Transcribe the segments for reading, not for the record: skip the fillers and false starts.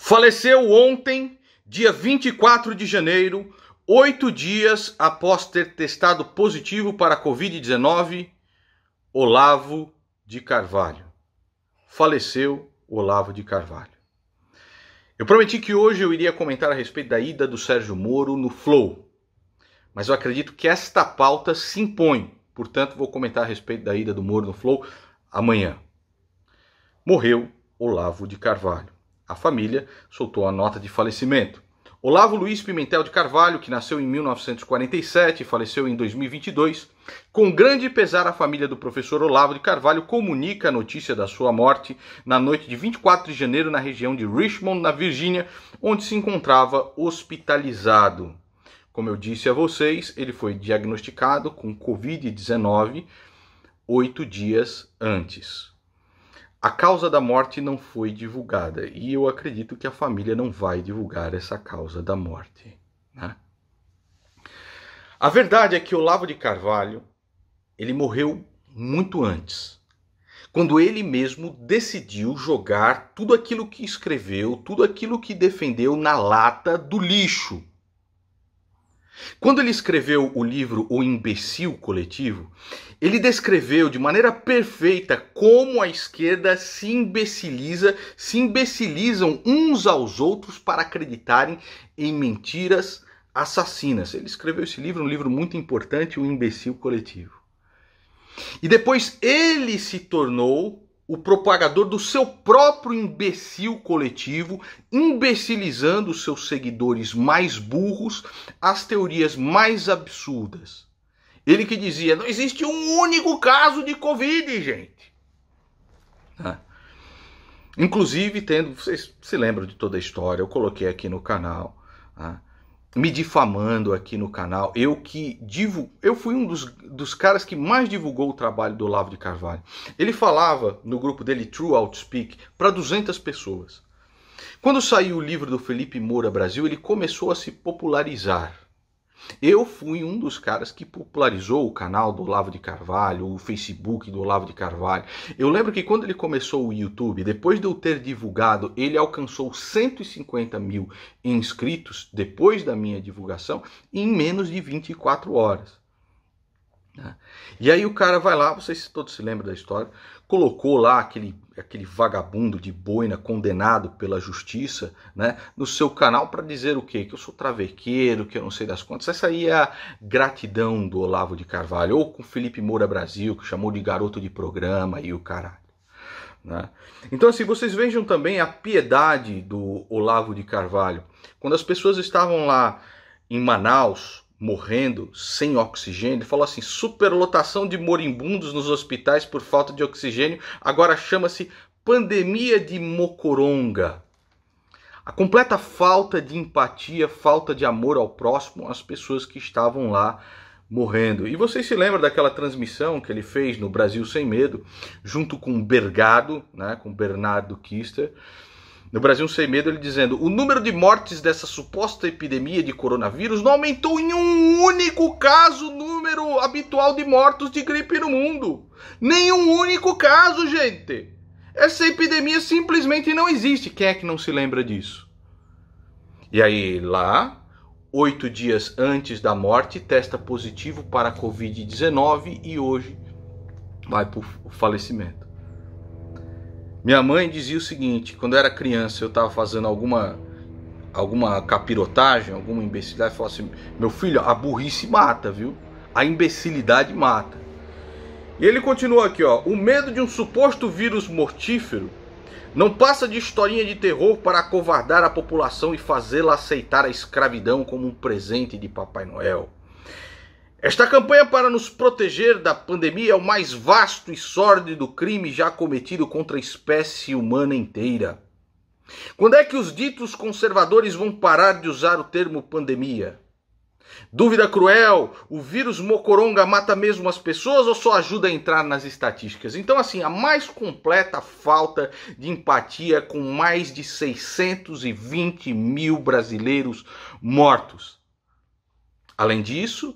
Faleceu ontem, dia 24 de janeiro, 8 dias após ter testado positivo para a Covid-19, Olavo de Carvalho. Faleceu Olavo de Carvalho. Eu prometi que hoje eu iria comentar a respeito da ida do Sérgio Moro no Flow, mas eu acredito que esta pauta se impõe, portanto vou comentar a respeito da ida do Moro no Flow amanhã. Morreu Olavo de Carvalho. A família soltou a nota de falecimento. Olavo Luiz Pimentel de Carvalho, que nasceu em 1947 e faleceu em 2022, com grande pesar a família do professor Olavo de Carvalho comunica a notícia da sua morte na noite de 24 de janeiro na região de Richmond, na Virgínia, onde se encontrava hospitalizado. Como eu disse a vocês, ele foi diagnosticado com Covid-19 8 dias antes. A causa da morte não foi divulgada e eu acredito que a família não vai divulgar essa causa da morte, né? A verdade é que Olavo de Carvalho, ele morreu muito antes, quando ele mesmo decidiu jogar tudo aquilo que escreveu, tudo aquilo que defendeu na lata do lixo. Quando ele escreveu o livro O Imbecil Coletivo, ele descreveu de maneira perfeita como a esquerda se imbecilizam uns aos outros para acreditarem em mentiras assassinas. Ele escreveu esse livro, um livro muito importante, O Imbecil Coletivo. E depois ele se tornou o propagador do seu próprio imbecil coletivo, imbecilizando os seus seguidores mais burros às teorias mais absurdas. Ele que dizia, não existe um único caso de Covid, gente. Inclusive, vocês se lembram de toda a história, eu coloquei aqui no canal, me difamando aqui no canal. Eu fui um dos caras que mais divulgou o trabalho do Olavo de Carvalho. Ele falava no grupo dele, True Outspeak, para 200 pessoas. Quando saiu o livro do Felipe Moura Brasil, ele começou a se popularizar. Eu fui um dos caras que popularizou o canal do Olavo de Carvalho, o Facebook do Olavo de Carvalho. Eu lembro que quando ele começou o YouTube, depois de eu ter divulgado, ele alcançou 150 mil inscritos depois da minha divulgação em menos de 24 horas. E aí o cara vai lá, vocês todos se lembram da história, colocou lá aquele vagabundo de boina condenado pela justiça, né, no seu canal para dizer o quê? Que eu sou travequeiro, que eu não sei das contas. Essa aí é a gratidão do Olavo de Carvalho, ou com Felipe Moura Brasil, que chamou de garoto de programa e o caralho. Né? Então assim, vocês vejam também a piedade do Olavo de Carvalho. Quando as pessoas estavam lá em Manaus, morrendo sem oxigênio, ele falou assim, superlotação de moribundos nos hospitais por falta de oxigênio, agora chama-se pandemia de Mocoronga. A completa falta de empatia, falta de amor ao próximo, as pessoas que estavam lá morrendo. E vocês se lembram daquela transmissão que ele fez no Brasil Sem Medo, junto com o Bergado, né, com Bernardo Kister, no Brasil Sem Medo, ele dizendo, o número de mortes dessa suposta epidemia de coronavírus não aumentou em um único caso o número habitual de mortos de gripe no mundo. Nenhum único caso, gente. Essa epidemia simplesmente não existe. Quem é que não se lembra disso? E aí lá, 8 dias antes da morte, testa positivo para a Covid-19 e hoje vai para o falecimento. Minha mãe dizia o seguinte, quando eu era criança, eu estava fazendo alguma capirotagem, alguma imbecilidade, falava assim, meu filho, a burrice mata, viu? A imbecilidade mata. E ele continua aqui, ó, o medo de um suposto vírus mortífero não passa de historinha de terror para acovardar a população e fazê-la aceitar a escravidão como um presente de Papai Noel. Esta campanha para nos proteger da pandemia é o mais vasto e sórdido crime já cometido contra a espécie humana inteira. Quando é que os ditos conservadores vão parar de usar o termo pandemia? Dúvida cruel, o vírus Mocoronga mata mesmo as pessoas ou só ajuda a entrar nas estatísticas? Então assim, a mais completa falta de empatia com mais de 620 mil brasileiros mortos. Além disso,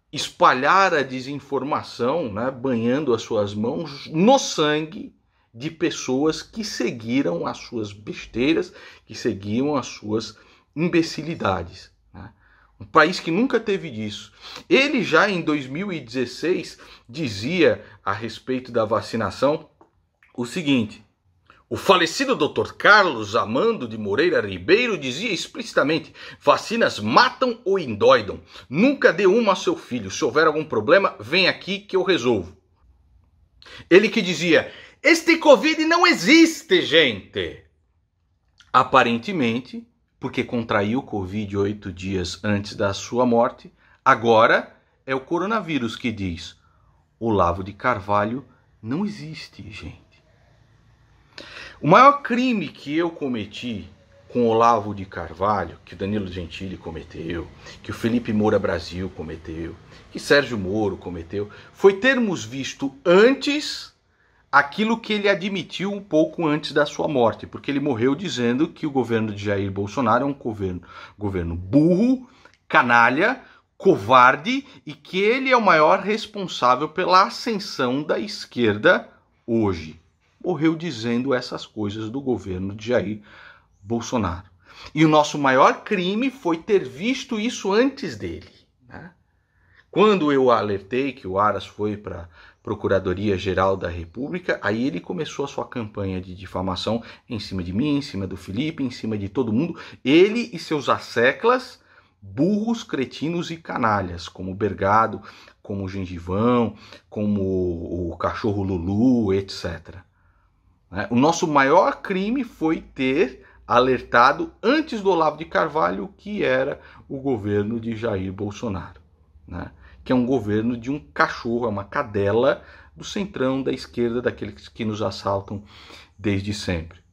espalhar a desinformação, né, banhando as suas mãos no sangue de pessoas que seguiram as suas besteiras, que seguiam as suas imbecilidades. Né? Um país que nunca teve disso. Ele já em 2016 dizia a respeito da vacinação o seguinte: o falecido Dr. Carlos Amando de Moreira Ribeiro dizia explicitamente: vacinas matam ou endoidam. Nunca dê uma ao seu filho. Se houver algum problema, vem aqui que eu resolvo. Ele que dizia: este Covid não existe, gente. Aparentemente, porque contraiu Covid 8 dias antes da sua morte, agora é o coronavírus que diz: Olavo de Carvalho não existe, gente. O maior crime que eu cometi com Olavo de Carvalho, que o Danilo Gentili cometeu, que o Felipe Moura Brasil cometeu, que Sérgio Moro cometeu, foi termos visto antes aquilo que ele admitiu um pouco antes da sua morte, porque ele morreu dizendo que o governo de Jair Bolsonaro é um governo burro, canalha, covarde e que ele é o maior responsável pela ascensão da esquerda hoje. Morreu dizendo essas coisas do governo de Jair Bolsonaro. E o nosso maior crime foi ter visto isso antes dele. Né? Quando eu alertei que o Aras foi para a Procuradoria-Geral da República, aí ele começou a sua campanha de difamação em cima de mim, em cima do Felipe, em cima de todo mundo. Ele e seus asseclas, burros, cretinos e canalhas, como o Bergado, como o Gengivão, como o cachorro Lulu, etc. O nosso maior crime foi ter alertado antes do Olavo de Carvalho que era o governo de Jair Bolsonaro, né? Que é um governo de um cachorro, é uma cadela do centrão da esquerda, daqueles que nos assaltam desde sempre.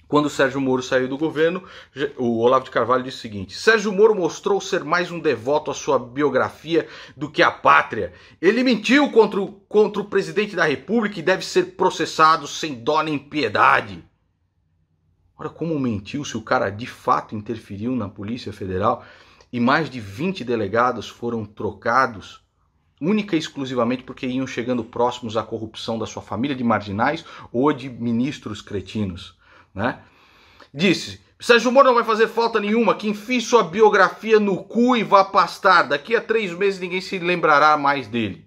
Quando o Sérgio Moro saiu do governo, o Olavo de Carvalho disse o seguinte: Sérgio Moro mostrou ser mais um devoto à sua biografia do que à pátria. Ele mentiu contra o presidente da República e deve ser processado sem dó nem piedade. Ora, como mentiu se o cara de fato interferiu na Polícia Federal e mais de 20 delegados foram trocados única e exclusivamente porque iam chegando próximos à corrupção da sua família de marginais ou de ministros cretinos, né? Disse: Sérgio Moro não vai fazer falta nenhuma, que enfie sua biografia no cu e vá pastar. Daqui a 3 meses ninguém se lembrará mais dele.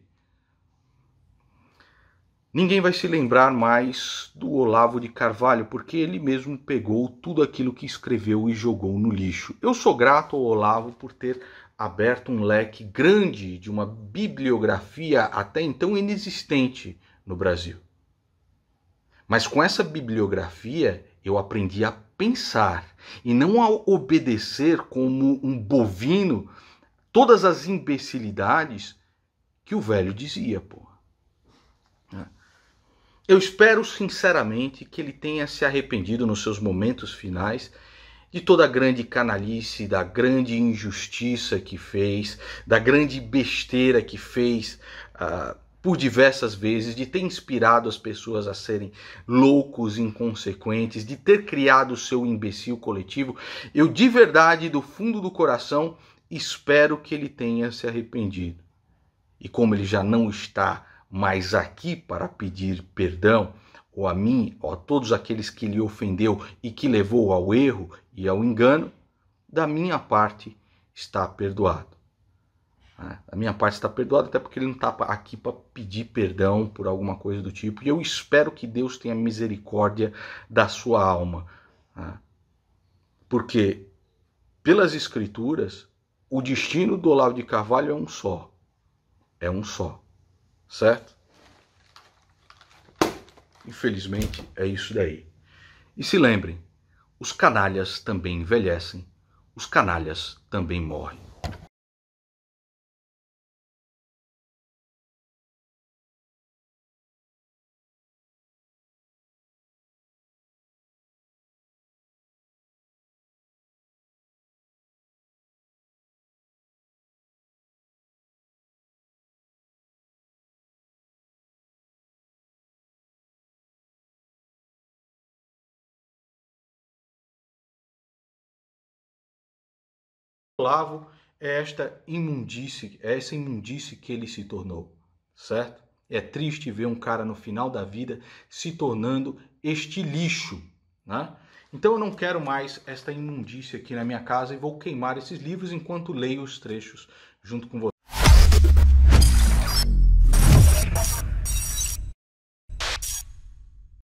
Ninguém vai se lembrar mais do Olavo de Carvalho, porque ele mesmo pegou tudo aquilo que escreveu e jogou no lixo. Eu sou grato ao Olavo por ter aberto um leque grande de uma bibliografia até então inexistente no Brasil. Mas com essa bibliografia eu aprendi a pensar e não a obedecer como um bovino todas as imbecilidades que o velho dizia, pô. Eu espero sinceramente que ele tenha se arrependido nos seus momentos finais de toda a grande canalice, da grande injustiça que fez, da grande besteira que fez por diversas vezes, de ter inspirado as pessoas a serem loucos, inconsequentes, de ter criado o seu imbecil coletivo. Eu de verdade, do fundo do coração, espero que ele tenha se arrependido. E como ele já não está mais aqui para pedir perdão, ou a mim, ou a todos aqueles que lhe ofendeu e que levou ao erro e ao engano, da minha parte está perdoado. A minha parte está perdoada, até porque ele não está aqui para pedir perdão por alguma coisa do tipo. E eu espero que Deus tenha misericórdia da sua alma. Porque, pelas Escrituras, o destino do Olavo de Carvalho é um só. É um só. Certo? Infelizmente, é isso daí. E se lembrem, os canalhas também envelhecem, os canalhas também morrem. Olavo é essa imundície que ele se tornou, certo? É triste ver um cara no final da vida se tornando este lixo, né? Então eu não quero mais esta imundícia aqui na minha casa e vou queimar esses livros enquanto leio os trechos junto com você.